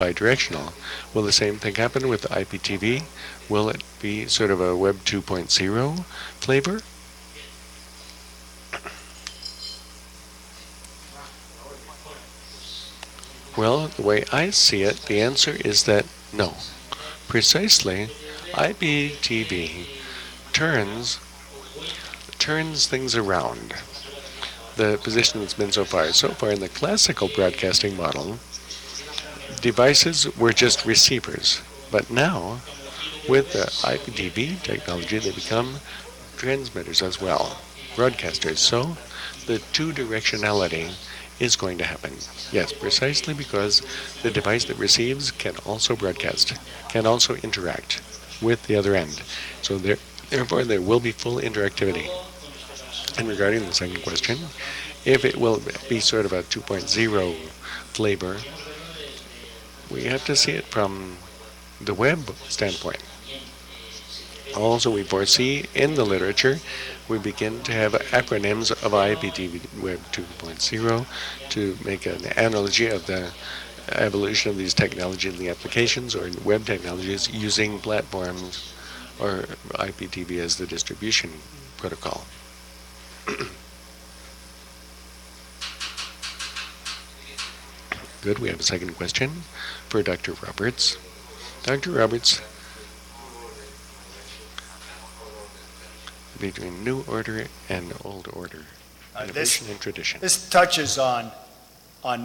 bidirectional. Will the same thing happen with IPTV? Will it be sort of a Web 2.0 flavor? Well, the way I see it, the answer is that no. Precisely, IPTV turns things around. The position that's been so far in the classical broadcasting model, devices were just receivers. But now, with the IPTV technology, they become transmitters as well, broadcasters. So the two-directionality is going to happen. Yes, precisely because the device that receives can also broadcast, can also interact with the other end. So therefore, there will be full interactivity. And regarding the second question, if it will be sort of a 2.0 flavor, we have to see it from the web standpoint. Also, we foresee in the literature, we begin to have acronyms of IPTV Web 2.0 to make an analogy of the evolution of these technologies and the applications or web technologies using platforms or IPTV as the distribution protocol. Good, we have a second question for Dr. Roberts. Dr. Roberts, between new order and old order, innovation and tradition. This touches on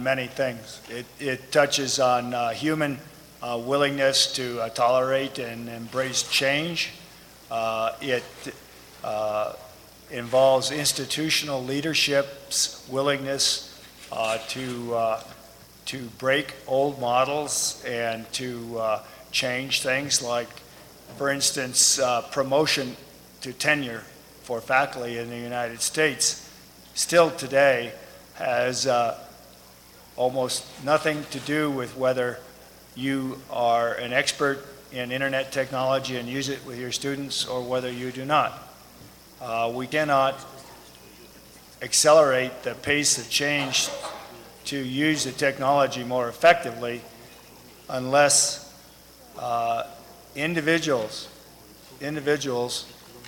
many things. It touches on human willingness to tolerate and embrace change. It involves institutional leadership's willingness to break old models and to change things like, for instance, promotion to tenure for faculty in the United States still today has almost nothing to do with whether you are an expert in internet technology and use it with your students or whether you do not. We cannot accelerate the pace of change to use the technology more effectively unless individuals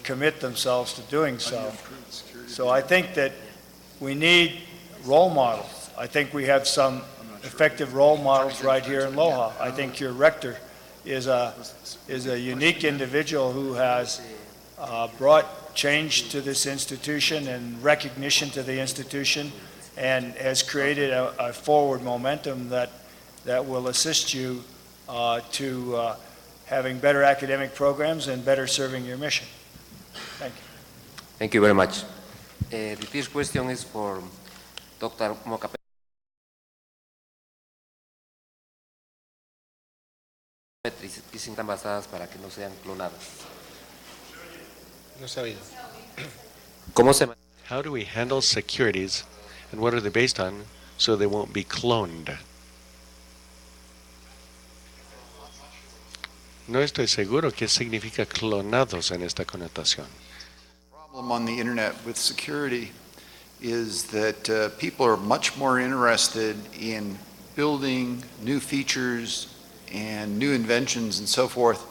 commit themselves to doing so. So I think that we need role models. I think we have some effective role models right here in Loja. I think your rector is a unique individual who has brought change to this institution and recognition to the institution and has created a forward momentum that will assist you to having better academic programs and better serving your mission. Thank you. Thank you very much. The first question is for Dr. Moca. Y sin basadas para que no sean clonadas. No sabía. How do we handle securities and what are they based on so they won't be cloned? No estoy seguro qué significa clonados en esta connotación. Problem on the internet with security is that people are much more interested in building new features and new inventions and so forth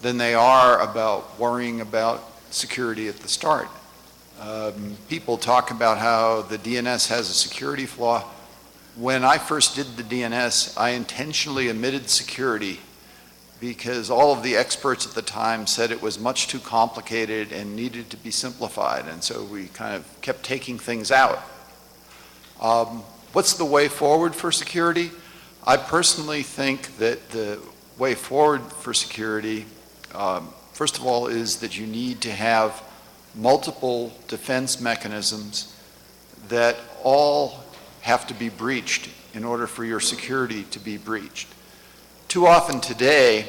than they are about worrying about security at the start. People talk about how the DNS has a security flaw. When I first did the DNS, I intentionally omitted security because all of the experts at the time said it was much too complicated and needed to be simplified, and so we kind of kept taking things out. What's the way forward for security? I personally think that the way forward for security, first of all, is that you need to have multiple defense mechanisms that all have to be breached in order for your security to be breached. Too often today,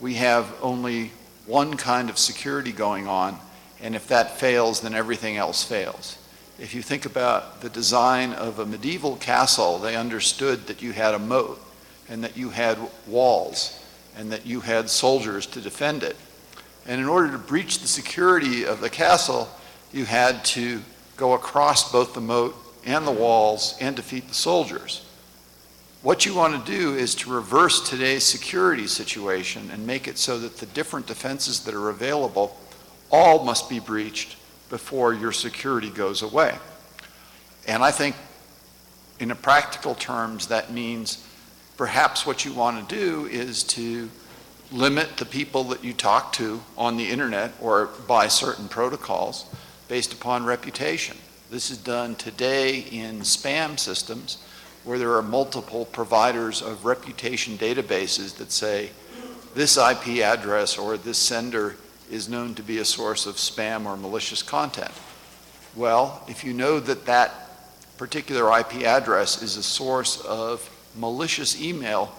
we have only one kind of security going on, and if that fails, then everything else fails. If you think about the design of a medieval castle, they understood that you had a moat, and that you had walls, and that you had soldiers to defend it. And in order to breach the security of the castle, you had to go across both the moat and the walls and defeat the soldiers. What you want to do is to reverse today's security situation and make it so that the different defenses that are available all must be breached before your security goes away. And I think in a practical terms, that means perhaps what you want to do is to limit the people that you talk to on the internet or by certain protocols based upon reputation. This is done today in spam systems where there are multiple providers of reputation databases that say this IP address or this sender is known to be a source of spam or malicious content. Well, if you know that that particular IP address is a source of malicious email,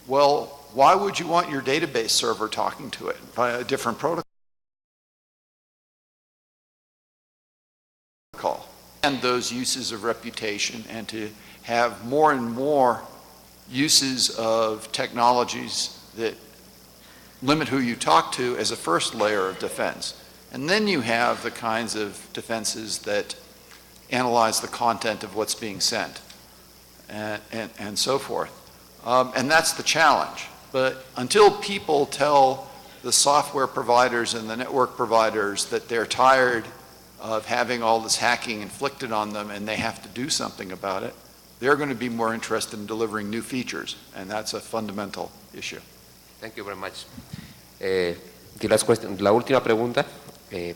well, why would you want your database server talking to it by a different protocol? And those uses of reputation and to have more and more uses of technologies that limit who you talk to as a first layer of defense. And then you have the kinds of defenses that analyze the content of what's being sent and so forth. And that's the challenge. But until people tell the software providers and the network providers that they're tired of having all this hacking inflicted on them and they have to do something about it, they're going to be more interested in delivering new features, and that's a fundamental issue. Thank you very much. The last question, la última pregunta,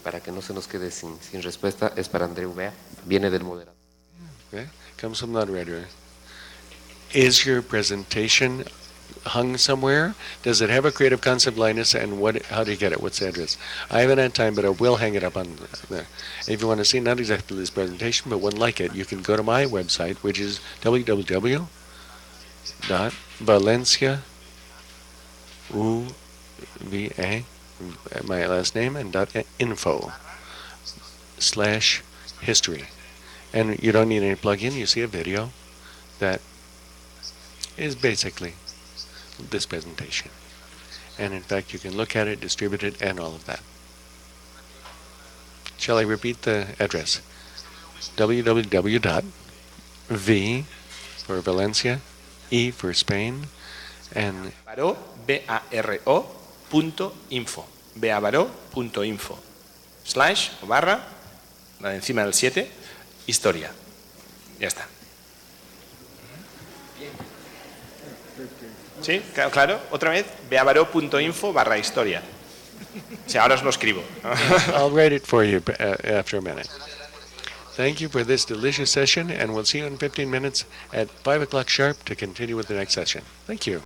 para que no se nos quede sin respuesta, es para Andreu Bea. Viene del moderador. Okay. Comes from the moderator. Is your presentation hung somewhere? Does it have a Creative Concept Linus, and how do you get it? What's the address? I haven't had time, but I will hang it up on there. If you want to see not exactly this presentation, but one like it, you can go to my website, which is www.valencia, my last name, and .info/history. And you don't need any plugin. You see a video that is basically this presentation. And in fact, you can look at it, distribute it, and all of that. Shall I repeat the address? www.v for Valencia, E for Spain, and Baro, B-A-R-O, .info. beavaro.info. / o barra, la de encima del 7, historia. Ya está. ¿Sí? Claro. Otra vez, beavaro.info / historia. O sea, ahora os lo escribo. I'll write it for you after a minute. Thank you for this delicious session, and we'll see you in 15 minutes at 5 o'clock sharp to continue with the next session. Thank you.